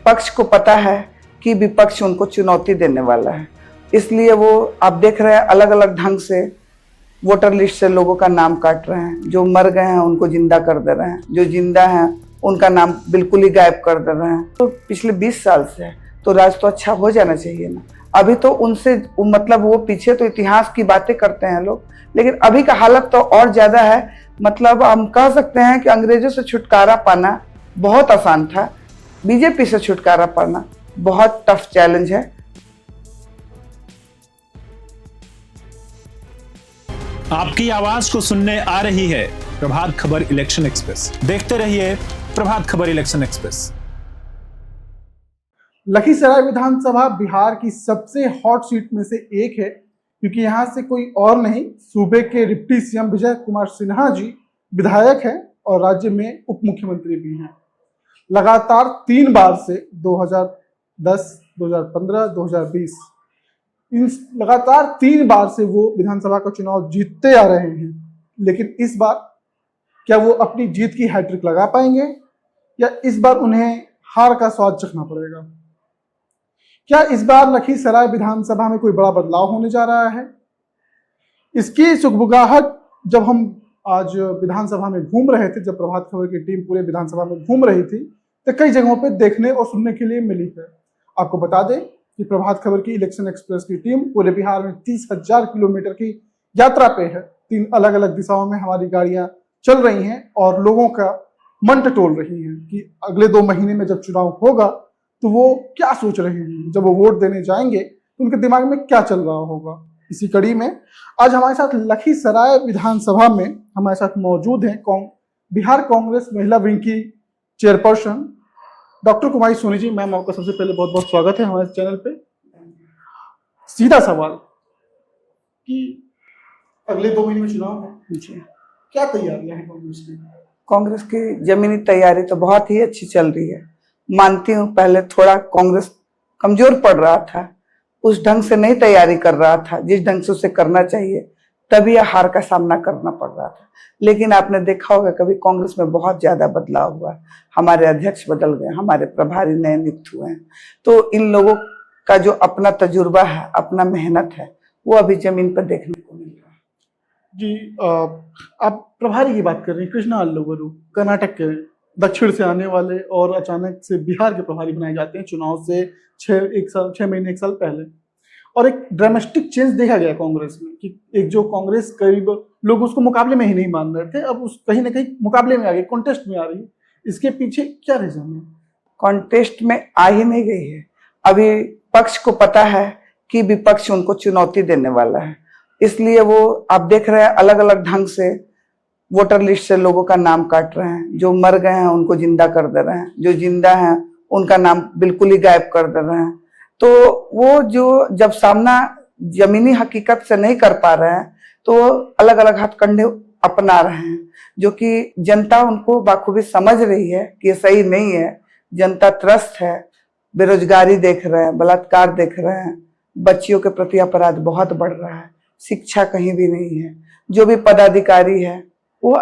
पक्ष को पता है कि विपक्ष उनको चुनौती देने वाला है, इसलिए वो आप देख रहे हैं अलग अलग ढंग से वोटर लिस्ट से लोगों का नाम काट रहे हैं। जो मर गए हैं उनको जिंदा कर दे रहे हैं, जो जिंदा हैं उनका नाम बिल्कुल ही गायब कर दे रहे हैं। तो पिछले 20 साल से है, तो राज तो अच्छा हो जाना चाहिए ना। अभी तो उनसे मतलब वो पीछे तो इतिहास की बातें करते हैं लोग, लेकिन अभी का हालत तो और ज्यादा है। मतलब हम कह सकते हैं कि अंग्रेजों से छुटकारा पाना बहुत आसान था, बीजेपी से छुटकारा पाना बहुत टफ चैलेंज है। आपकी आवाज को सुनने आ रही है प्रभात खबर इलेक्शन एक्सप्रेस। देखते रहिए प्रभात खबर इलेक्शन एक्सप्रेस। लखीसराय विधानसभा बिहार की सबसे हॉट सीट में से एक है, क्योंकि यहां से कोई और नहीं, सूबे के डिप्टी सीएम विजय कुमार सिन्हा जी विधायक हैं और राज्य में उप मुख्यमंत्री भी हैं। लगातार 3 बार से 2010, 2015, 2020 इन लगातार 3 बार से वो विधानसभा का चुनाव जीतते आ रहे हैं। लेकिन इस बार क्या वो अपनी जीत की हैट्रिक लगा पाएंगे या इस बार उन्हें हार का स्वाद चखना पड़ेगा? क्या इस बार लखीसराय विधानसभा में कोई बड़ा बदलाव होने जा रहा है? इसकी सुगबुगाहट जब हम आज विधानसभा में घूम रहे थे, जब प्रभात खबर की टीम पूरे विधानसभा में घूम रही थी, तो कई जगहों पे देखने और सुनने के लिए मिली है। आपको बता दें कि प्रभात खबर की इलेक्शन एक्सप्रेस की टीम पूरे बिहार में 30,000 किलोमीटर की यात्रा पे है। 3 अलग अलग दिशाओं में हमारी गाड़ियां चल रही हैं और लोगों का मन टटोल रही हैं कि अगले 2 महीने में जब चुनाव होगा तो वो क्या सोच रहे हैं, जब वो वोट देने जाएंगे तो उनके दिमाग में क्या चल रहा होगा। इसी कड़ी में आज हमारे साथ लखीसराय विधानसभा में हमारे साथ मौजूद हैं बिहार कांग्रेस महिला विंग की चेयरपर्सन डॉक्टर कुमारी सोनी जी। मैम, आपका सबसे पहले बहुत बहुत स्वागत है हमारे चैनल पे। सीधा सवाल कि अगले 2 महीने में चुनाव है, क्या तैयारियां हैं कांग्रेस की? कांग्रेस की जमीनी तैयारी तो बहुत ही अच्छी चल रही है। मानती हूँ पहले थोड़ा कांग्रेस कमजोर पड़ रहा था, उस ढंग से नहीं तैयारी कर रहा था जिस ढंग से उसे करना चाहिए, तभी यह हार का सामना करना पड़ रहा था। लेकिन आपने देखा होगा कभी कांग्रेस में बहुत ज्यादा बदलाव हुआ, हमारे अध्यक्ष बदल गए, हमारे प्रभारी नए नियुक्त हुए हैं। तो इन लोगों का जो अपना तजुर्बा है, अपना मेहनत है, वो अभी जमीन पर देखने को मिल रहा है। जी, आप प्रभारी की बात कर रहे हैं, कृष्णा अल्लूवरू कर्नाटक के दक्षिण से आने वाले और अचानक से बिहार के प्रभारी बनाए जाते हैं चुनाव से 6 महीने 1 साल पहले। और एक ड्रामेस्टिक चेंज देखा गया कांग्रेस में कि एक जो कांग्रेस करीब लोग उसको मुकाबले में ही नहीं मान रहे थे, अब उस कहीं ना कहीं मुकाबले में आ गई, कॉन्टेस्ट में आ रही है। इसके पीछे क्या रीजन है? कॉन्टेस्ट में आ ही नहीं गई है। अभी पक्ष को पता है कि विपक्ष उनको चुनौती देने वाला है, इसलिए वो आप देख रहे हैं अलग अलग ढंग से वोटर लिस्ट से लोगों का नाम काट रहे हैं। जो मर गए हैं उनको जिंदा कर दे रहे हैं, जो जिंदा हैं उनका नाम बिल्कुल ही गायब कर दे रहे हैं। तो वो जो जब सामना जमीनी हकीकत से नहीं कर पा रहे हैं तो अलग अलग हथकंडे अपना रहे हैं, जो कि जनता उनको बाखूबी समझ रही है कि ये सही नहीं है। जनता त्रस्त है, बेरोजगारी देख रहे हैं, बलात्कार देख रहे हैं, बच्चियों के प्रति अपराध बहुत बढ़ रहा है, शिक्षा कहीं भी नहीं है। जो भी पदाधिकारी है वो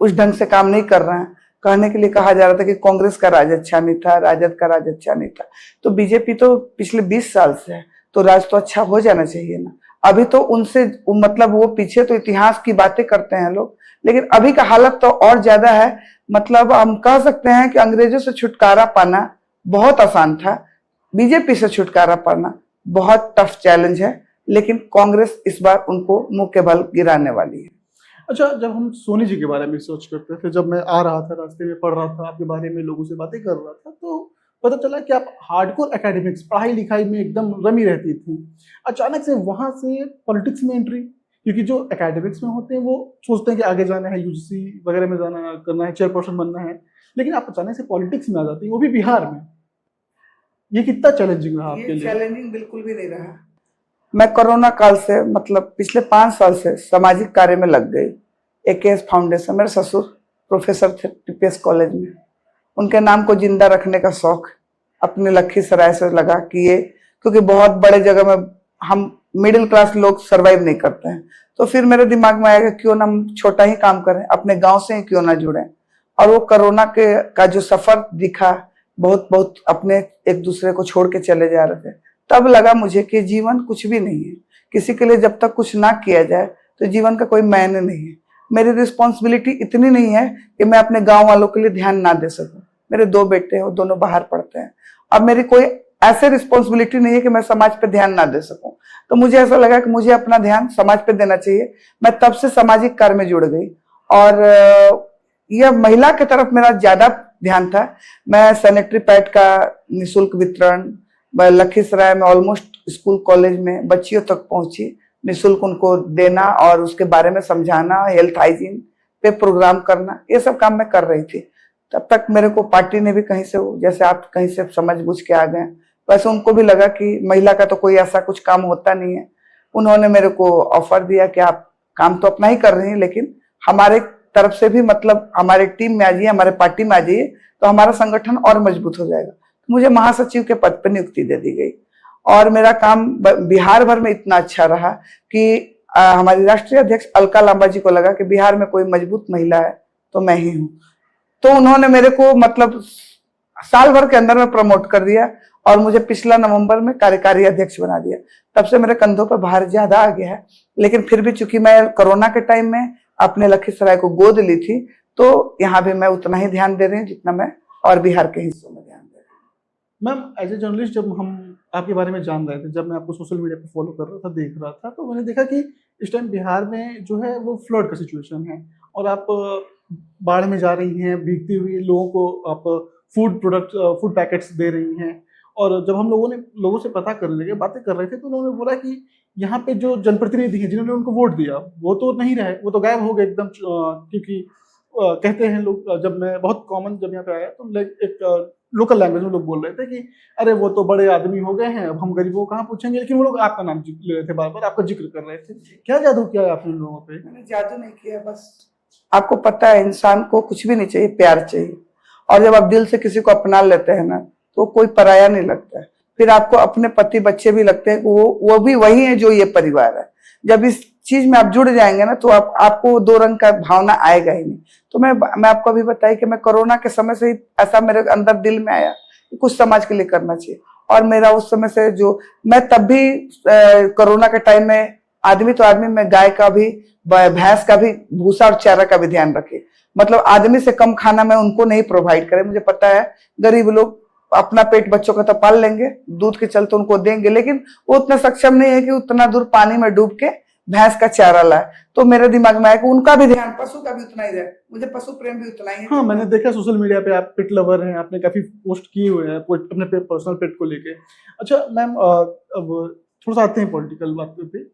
उस ढंग से काम नहीं कर रहे हैं। कहने के लिए कहा जा रहा था कि कांग्रेस का राज अच्छा नहीं था, राजद का राज अच्छा नहीं था। तो बीजेपी तो पिछले 20 साल से है, तो राज तो अच्छा हो जाना चाहिए ना। अभी तो उनसे मतलब वो पीछे तो इतिहास की बातें करते हैं लोग, लेकिन अभी का हालत तो और ज्यादा है। मतलब हम कह सकते हैं कि अंग्रेजों से छुटकारा पाना बहुत आसान था, बीजेपी से छुटकारा पाना बहुत टफ चैलेंज है। लेकिन कांग्रेस इस बार उनको मुंह के बल गिराने वाली है। अच्छा, जब हम सोनी जी के बारे में सोच करते थे, जब मैं आ रहा था रास्ते में पढ़ रहा था आपके बारे में, लोगों से बातें कर रहा था, तो पता चला कि आप हार्डकोर एकेडमिक्स पढ़ाई लिखाई में एकदम रमी रहती थी। अचानक से वहां से पॉलिटिक्स में एंट्री, क्योंकि जो एकेडमिक्स में होते हैं वो सोचते हैं कि आगे जाना है, यूजीसी वगैरह में जाना करना है, चेयरपर्सन बनना है, लेकिन आप अचानक से पॉलिटिक्स में आ जाती है, वो भी बिहार में। ये कितना चैलेंजिंग रहा आपके लिए? चैलेंजिंग बिल्कुल भी नहीं रहा। मैं कोरोना काल से मतलब पिछले 5 साल से सामाजिक कार्य में लग गई। AKS फाउंडेशन, मेरे ससुर प्रोफेसर थे TPS कॉलेज में, उनके नाम को जिंदा रखने का शौक अपने लखीसराय से लगा कि ये, क्योंकि बहुत बड़े जगह में हम मिडिल क्लास लोग सरवाइव नहीं करते हैं, तो फिर मेरे दिमाग में आएगा क्यों ना हम छोटा ही काम करें, अपने गांव से ही क्यों ना जुड़ें। और वो कोरोना के का जो सफर दिखा बहुत बहुत अपने एक दूसरे को छोड़ के चले जा रहे थे, तब लगा मुझे कि जीवन कुछ भी नहीं है। किसी के लिए जब तक कुछ ना किया जाए तो जीवन का कोई मायने नहीं है। मेरी रिस्पॉन्सिबिलिटी इतनी नहीं है कि मैं अपने गांव वालों के लिए ध्यान ना दे सकूं। मेरे 2 बेटे हैं, वो दोनों बाहर पढ़ते हैं। अब मेरी कोई ऐसे रिस्पॉन्सिबिलिटी नहीं है कि मैं समाज पे ध्यान ना दे सकूं। तो मुझे ऐसा लगा कि मुझे अपना ध्यान समाज पे देना चाहिए। मैं तब से सामाजिक कार्य में जुड़ गई और यह महिला की तरफ मेरा ज्यादा ध्यान था। मैं सैनिटरी पैड का निःशुल्क वितरण लखीसराय में ऑलमोस्ट स्कूल कॉलेज में बच्चियों तक पहुंची, निःशुल्क उनको देना और उसके बारे में समझाना, हेल्थ हाइजीन पे प्रोग्राम करना, ये सब काम मैं कर रही थी। तब तक मेरे को पार्टी ने भी कहीं से, जैसे आप कहीं से समझ बुझ के आ गए, वैसे उनको भी लगा कि महिला का तो कोई ऐसा कुछ काम होता नहीं है। उन्होंने मेरे को ऑफर दिया कि आप काम तो अपना ही कर रही हैं, लेकिन हमारे तरफ से भी, मतलब हमारे टीम में आ जाइए, हमारे पार्टी में आ जाइए, तो हमारा संगठन और मजबूत हो जाएगा। मुझे महासचिव के पद पर नियुक्ति दे दी गई और मेरा काम बिहार भर में इतना अच्छा रहा कि हमारी राष्ट्रीय अध्यक्ष अलका लांबा जी को लगा कि बिहार में कोई मजबूत महिला है तो मैं ही हूं। तो उन्होंने मेरे को मतलब साल भर के अंदर में प्रमोट कर दिया और मुझे पिछला नवंबर में कार्यकारी अध्यक्ष बना दिया। तब से मेरे कंधों पर भार ज्यादा आ गया है, लेकिन फिर भी चूंकि मैं कोरोना के टाइम में अपने लखीसराय को गोद ली थी, तो यहाँ भी मैं उतना ही ध्यान दे रही हूँ जितना मैं और बिहार के हिस्सों में ध्यान दे रही हूँ। मैम, एज ए जर्नलिस्ट जब हम आपके बारे में जान रहे थे, जब मैं आपको सोशल मीडिया पे फॉलो कर रहा था, देख रहा था, तो मैंने देखा कि इस टाइम बिहार में जो है वो फ्लड का सिचुएशन है और आप बाढ़ में जा रही हैं, भीगती हुई लोगों को आप फूड पैकेट्स दे रही हैं। और जब हम लोगों से पता करने लगे, बातें कर रहे थे, तो उन्होंने बोला कि यहाँ पे जो जनप्रतिनिधि हैं जिन्होंने उनको वोट दिया वो तो नहीं रहे, वो तो गायब हो गए एकदम। क्योंकि कहते हैं लोग, जब मैं बहुत कॉमन जब यहाँ पे आया तो एक लोकल लैंग्वेज में लोग बोल रहे थे कि अरे वो तो बड़े आदमी हो गए हैं, अब हम गरीबों को कहाँ पूछेंगे। लेकिन वो लोग आपका नाम ले रहे थे, बार बार आपका जिक्र कर रहे थे। क्या जादू किया है आपने लोगों पे? मैंने जादू नहीं किया, बस आपको पता है इंसान को कुछ भी नहीं चाहिए, प्यार चाहिए। और जब आप दिल से किसी को अपना लेते हैं ना, तो कोई पराया नहीं लगता है। फिर आपको अपने पति बच्चे भी लगते हैं कि वो भी वही है जो ये परिवार है। जब इस चीज में आप जुड़ जाएंगे ना, तो आपको 2 रंग का भावना आएगा ही नहीं। तो मैं आपको अभी बताई कि मैं कोरोना के समय से ही ऐसा मेरे अंदर दिल में आया कि कुछ समाज के लिए करना चाहिए। और मेरा उस समय से जो मैं तब भी कोरोना के टाइम में आदमी तो आदमी, में गाय का भी, भैंस का भी, भूसा और चारा का भी ध्यान रखे। मतलब आदमी से कम खाना मैं उनको नहीं प्रोवाइड करे। मुझे पता है गरीब लोग अपना पेट बच्चों का तो पाल लेंगे, दूध के चलते उनको देंगे, लेकिन वो उतना सक्षम नहीं है कि उतना दूर पानी में डूब के भैंस का चारा लाए। तो मेरे दिमाग में आया कि उनका भी ध्यान, पशु का भी उतना ही है। मुझे पशु प्रेम भी उतना ही है। हाँ, मैंने देखा सोशल मीडिया पे आप पेट लवर हैं, आपने काफी पोस्ट किए हुए हैं अपने पर्सनल पेट को लेके। अच्छा मैम, अब थोड़ा सा आते हैं पॉलिटिकल बातों पे।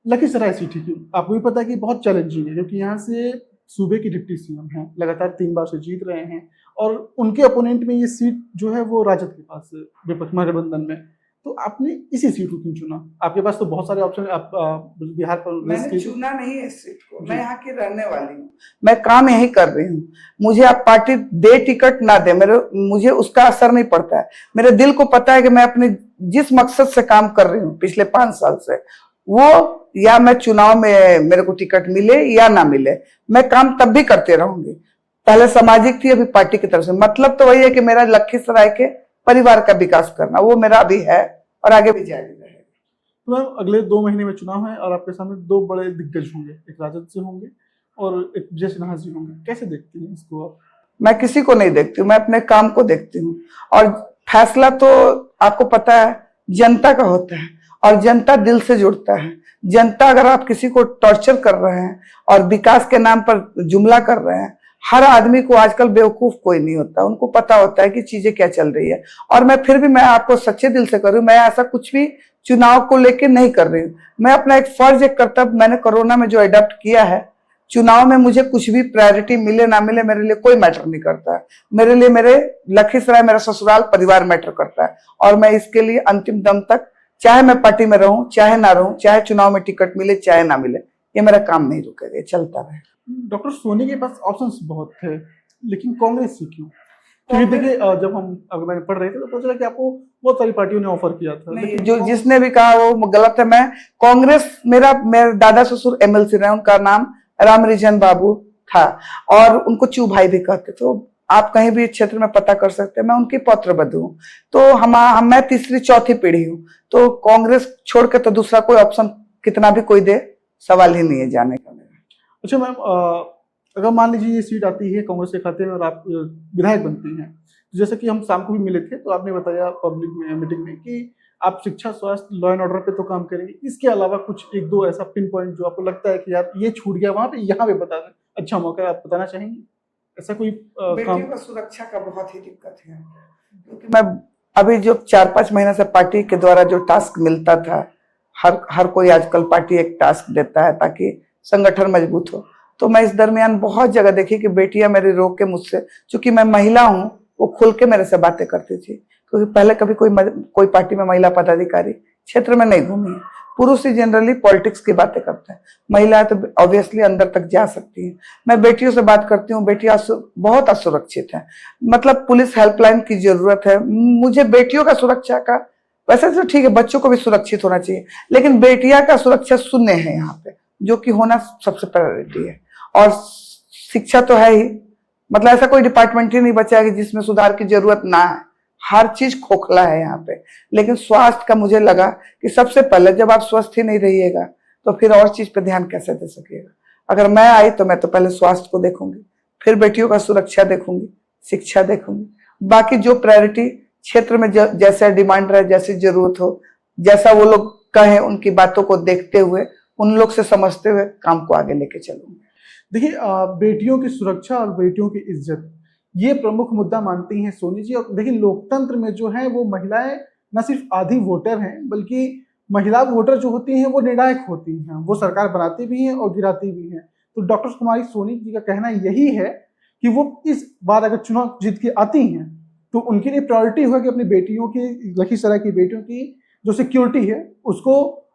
लखीसराय सिटी की आपको भी पता है कि बहुत चैलेंजिंग है, क्योंकि यहाँ से सूबे की डिप्टी सीएम हैं, लगातार 3 बार से जीत रहे हैं और उनके अपोनेंट में ये सीट जो है वो राजद के पास है, विपक्ष महागठबंधन में। तो आपने इसी सीट को क्यों चुना? आपके पास तो बहुत सारे ऑप्शन, आप बिहार पर। मैंने चुना नहीं है इस सीट को, मैं यहाँ की रहने वाली हूँ, मैं काम यही कर रही हूँ। मुझे आप पार्टी दे टिकट ना दे, मुझे उसका असर नहीं पड़ता है। मेरे दिल को पता है कि मैं अपने जिस मकसद से काम कर रही हूँ पिछले 5 साल से, वो या मैं चुनाव में मेरे को टिकट मिले या ना मिले, मैं काम तब भी करते रहूंगी। पहले सामाजिक थी, अभी पार्टी की तरफ से। मतलब तो वही है कि मेरा लखीसराय के परिवार का विकास करना, वो मेरा अभी है और आगे भी जारी रहेगा। तो मैम, अगले 2 महीने में चुनाव है और आपके सामने 2 बड़े दिग्गज होंगे, एक राजद से होंगे और एक विजय सिन्हा जी होंगे। कैसे देखती हैं इसको आप? मैं किसी को नहीं देखती हूँ, मैं अपने काम को देखती हूँ। और फैसला तो आपको पता है जनता का होता है और जनता दिल से जुड़ता है। जनता, अगर आप किसी को टॉर्चर कर रहे हैं और विकास के नाम पर जुमला कर रहे हैं, हर आदमी को आजकल बेवकूफ कोई नहीं होता, उनको पता होता है कि चीजें क्या चल रही है। और मैं फिर भी मैं आपको सच्चे दिल से कर रही हूँ, मैं ऐसा कुछ भी चुनाव को लेके नहीं कर रही हूँ। मैं अपना एक फर्ज, एक कर्तव्य मैंने कोरोना में जो अडॉप्ट किया है, चुनाव में मुझे कुछ भी प्रायोरिटी मिले ना मिले मेरे लिए कोई मैटर नहीं करता है। मेरे लिए मेरे लखीसराय, मेरा ससुराल परिवार मैटर करता है और मैं इसके लिए अंतिम दम तक, चाहे मैं पार्टी में रहूं चाहे ना रहूं, चाहे चुनाव में टिकट मिले चाहे ना मिले, ये मेरा काम नहीं रुकेगा, चलता रहे। डॉक्टर सोनी के पास ऑप्शंस बहुत थे, लेकिन कांग्रेस से क्यों? क्योंकि देखिए, जब अगर मैंने पढ़ रहे थे तो पता चला कि आपको बहुत सारी पार्टियों ने ऑफर किया था। नहीं, जो जिसने भी कहा वो गलत है। मैं कांग्रेस, मेरे दादा ससुर एमएलसी रहे, उनका नाम रामरिजन बाबू था और उनको चू भाई भी कहते थे। आप कहीं भी क्षेत्र में पता कर सकते हैं, मैं उनकी पौत्र वधू हूँ। तो मैं तीसरी चौथी पीढ़ी हूँ, तो कांग्रेस छोड़ के तो दूसरा कोई ऑप्शन कितना भी कोई दे, सवाल ही नहीं है जाने का मेरा। अच्छा मैम, अगर मान लीजिए ये सीट आती है कांग्रेस के खाते में और आप विधायक बनती हैं, जैसे कि हम शाम को भी मिले थे, तो आपने बताया पब्लिक में मीटिंग में कि आप शिक्षा, स्वास्थ्य, लॉ एंड ऑर्डर पे तो काम करेंगे, इसके अलावा कुछ एक दो ऐसा पिन पॉइंट जो आपको लगता है कि यार ये छूट गया वहां पे, यहाँ पे बता दें, अच्छा मौका है, आप बताना चाहेंगे ऐसा कोई काम? बेटियों का सुरक्षा का बहुत ही दिक्कत है, क्योंकि मैं अभी जो 4-5 महीने से पार्टी के द्वारा जो टास्क मिलता था, हर कोई आजकल पार्टी एक टास्क देता है ताकि संगठन मजबूत हो, तो मैं इस दरमियान बहुत जगह देखी कि बेटियां मेरी रो के मुझसे, चूंकि मैं महिला हूं, वो खुल के मेरे से बातें करती थी, क्योंकि पहले कभी कोई पार्टी में महिला पदाधिकारी क्षेत्र में नहीं घूमी है। पुरुष ही जनरली पॉलिटिक्स की बातें करते हैं, महिलाएं तो ऑब्वियसली अंदर तक जा सकती हैं। मैं बेटियों से बात करती हूँ, बेटियां बहुत असुरक्षित हैं, मतलब पुलिस हेल्पलाइन की जरूरत है मुझे बेटियों का सुरक्षा का। वैसे तो ठीक है, बच्चों को भी सुरक्षित होना चाहिए, लेकिन बेटियां का सुरक्षा शून्य है यहाँ पे, जो कि होना सबसे प्रायोरिटी है। और शिक्षा तो है ही, मतलब ऐसा कोई डिपार्टमेंट ही नहीं बचा है कि जिसमें सुधार की जरूरत ना है, हर चीज खोखला है यहाँ पे। लेकिन स्वास्थ्य का मुझे लगा कि सबसे पहले जब आप स्वस्थ ही नहीं रहिएगा तो फिर और चीज पे ध्यान कैसे दे सकिएगा। अगर मैं आई तो मैं तो पहले स्वास्थ्य को देखूंगी, फिर बेटियों का सुरक्षा देखूंगी, शिक्षा देखूंगी, बाकी जो प्रायोरिटी क्षेत्र में जैसे डिमांड रहे, जैसी जरूरत हो, जैसा वो लोग कहें, उनकी बातों को देखते हुए, उन लोग से समझते हुए काम को आगे लेके चलूंगी। देखिए, बेटियों की सुरक्षा और बेटियों की इज्जत, ये प्रमुख मुद्दा मानती हैं सोनी जी। और देखिए, लोकतंत्र में जो है वो महिलाएं न सिर्फ आधी वोटर हैं, बल्कि महिला वोटर जो होती हैं वो निर्णायक होती हैं, वो सरकार बनाती भी हैं और गिराती भी हैं। तो डॉक्टर कुमारी सोनी जी का कहना यही है कि वो इस बार अगर चुनाव जीत के आती हैं तो उनके लिए प्रायोरिटी होगा कि अपनी बेटियों की, लखीसराय की बेटियों की जो सिक्योरिटी है उसको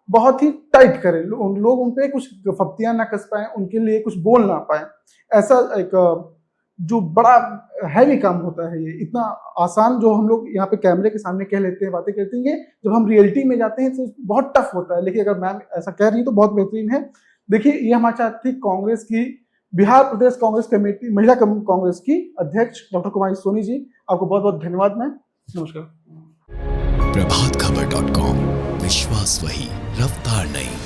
बहुत ही टाइट करें, लोग उन पे कुछ फप्तियां ना कस पाए, उनके लिए कुछ बोल ना पाए। ऐसा एक जो बड़ा हैवी काम होता है, ये इतना आसान जो हम लोग यहाँ पे कैमरे के सामने कह लेते हैं, बातें करते हैं, जब हम रियलिटी में जाते हैं तो बहुत टफ होता है। लेकिन अगर मैम ऐसा कह रही है तो बहुत बेहतरीन है। देखिए, ये हमारे साथ थी कांग्रेस की, बिहार प्रदेश कांग्रेस कमेटी, महिला कांग्रेस की अध्यक्ष डॉक्टर कुमारी सोनी जी। आपको बहुत बहुत धन्यवाद मैम, नमस्कार। प्रभातखबर.com, विश्वास वही, रफ्तार नहीं।